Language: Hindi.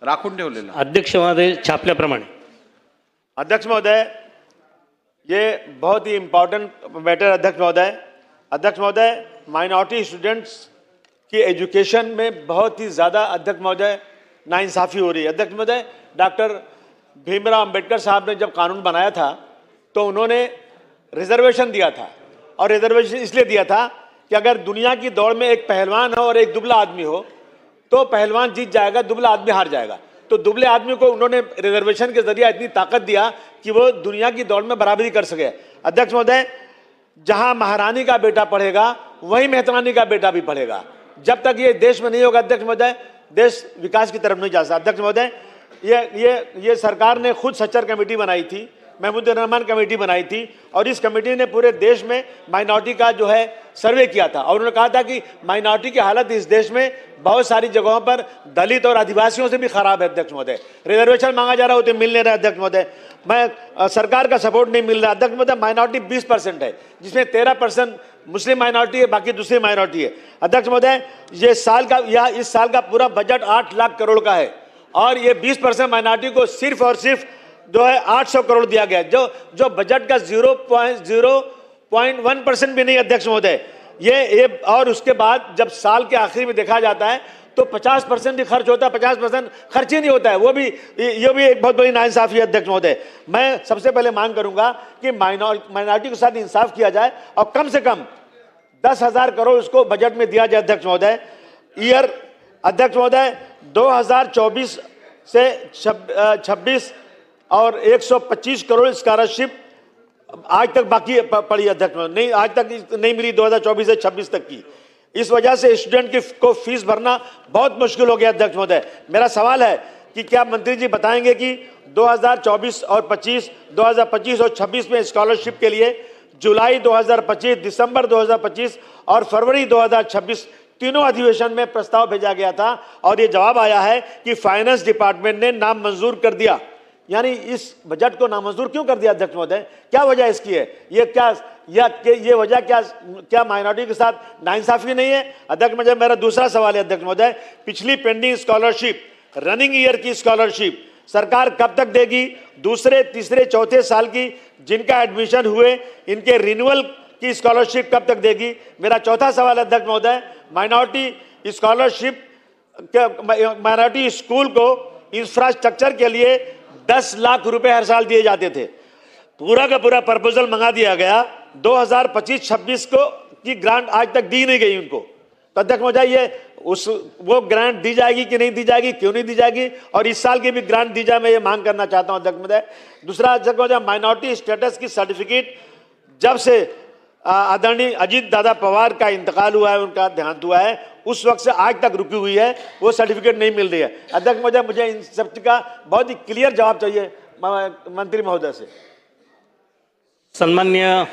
राखून ठेवलेलं. अध्यक्ष महोदय छापल्याप्रमाणे. अध्यक्ष महोदय, ये बहुत ही इम्पोर्टेंट मैटर. अध्यक्ष महोदय, माइनॉरिटी स्टूडेंट्स की एजुकेशन में बहुत ही ज़्यादा अध्यक्ष महोदय नाइंसाफ़ी हो रही है. अध्यक्ष महोदय, डॉक्टर भीमराव अंबेडकर साहब ने जब कानून बनाया था तो उन्होंने रिजर्वेशन दिया था, और रिजर्वेशन इसलिए दिया था कि अगर दुनिया की दौड़ में एक पहलवान हो और एक दुबला आदमी हो तो पहलवान जीत जाएगा, दुबला आदमी हार जाएगा. तो दुबले आदमी को उन्होंने रिजर्वेशन के जरिए इतनी ताकत दिया कि वो दुनिया की दौड़ में बराबरी कर सके. अध्यक्ष महोदय, जहां महारानी का बेटा पढ़ेगा वहीं मेहतरानी का बेटा भी पढ़ेगा. जब तक ये देश में नहीं होगा अध्यक्ष महोदय, देश विकास की तरफ नहीं जा सकता. अध्यक्ष महोदय, ये सरकार ने खुद सच्चर कमेटी बनाई थी, महमूदुर रहमान कमेटी बनाई थी, और इस कमेटी ने पूरे देश में माइनॉरिटी का जो है सर्वे किया था, और उन्होंने कहा था कि माइनॉरिटी की हालत इस देश में बहुत सारी जगहों पर दलित और आदिवासियों से भी खराब है. अध्यक्ष महोदय, रिजर्वेशन मांगा जा रहा है, वो तो मिल नहीं रहा. अध्यक्ष महोदय, मैं सरकार का सपोर्ट नहीं मिल रहा. अध्यक्ष महोदय, माइनॉरिटी 20% है, जिसमें 13% मुस्लिम माइनॉरिटी है, बाकी दूसरी माइनॉरिटी है. अध्यक्ष महोदय, इस साल का पूरा बजट 8 लाख करोड़ का है, और ये 20% माइनॉरिटी को सिर्फ और सिर्फ जो है 800 करोड़ दिया गया, जो बजट का 0.1% भी नहीं. अध्यक्ष महोदय, ये और उसके बाद जब साल के आखिर में देखा जाता है तो 50% ही खर्च होता है, 50% खर्च ही नहीं होता है. ये भी एक बहुत बड़ी नाइंसाफी है. अध्यक्ष महोदय, मैं सबसे पहले मांग करूंगा कि माइनॉरिटी के साथ इंसाफ किया जाए और कम से कम 10,000 करोड़ उसको बजट में दिया जाए. अध्यक्ष महोदय, अध्यक्ष महोदय, 2024 से 26 और 125 करोड़ स्कॉलरशिप आज तक बाकी पड़ी. अध्यक्ष महोदय, नहीं, आज तक नहीं मिली 2024 से 26 तक की. इस वजह से स्टूडेंट को फीस भरना बहुत मुश्किल हो गया. अध्यक्ष महोदय, मेरा सवाल है कि क्या मंत्री जी बताएंगे कि 2024 और 2025 और 26 में स्कॉलरशिप के लिए जुलाई 2025, दिसंबर 2025 और फरवरी 2026 तीनों अधिवेशन में प्रस्ताव भेजा गया था, और ये जवाब आया है कि फाइनेंस डिपार्टमेंट ने नामंजूर कर दिया. यानी इस बजट को नामंजूर क्यों कर दिया? अध्यक्ष महोदय, क्या वजह इसकी है? ये वजह क्या माइनॉरिटी के साथ नाइंसाफी नहीं है? अध्यक्ष महोदय, मेरा दूसरा सवाल है. अध्यक्ष महोदय, पिछली पेंडिंग स्कॉलरशिप, रनिंग ईयर की स्कॉलरशिप सरकार कब तक देगी? दूसरे, तीसरे, चौथे साल की जिनका एडमिशन हुए, इनके रिन्यूअल की स्कॉलरशिप कब तक देगी? मेरा चौथा सवाल है. अध्यक्ष महोदय, माइनॉरिटी स्कॉलरशिप, माइनॉरिटी स्कूल को इंफ्रास्ट्रक्चर के लिए 10 लाख रुपए हर साल दिए जाते थे. पूरा का पूरा प्रपोजल मंगा दिया गया, 2025-26 को की ग्रांट आज तक दी नहीं गई उनको. तो अध्यक्ष महोदय, वो ग्रांट दी जाएगी कि नहीं दी जाएगी, क्यों नहीं दी जाएगी, और इस साल की भी ग्रांट दी जाए, मैं ये मांग करना चाहता हूं. अध्यक्ष महोदय, दूसरा, अध्यक्ष महोदय, माइनॉरिटी स्टेटस की सर्टिफिकेट जब से आदरणीय अजीत दादा पवार का इंतकाल हुआ है, उनका देहांत हुआ है, उस वक्त से आज तक रुकी हुई है, वो सर्टिफिकेट नहीं मिल रही है. अध्यक्ष महोदय, मुझे इन सब का बहुत ही क्लियर जवाब चाहिए मंत्री महोदय से. सन्मान्य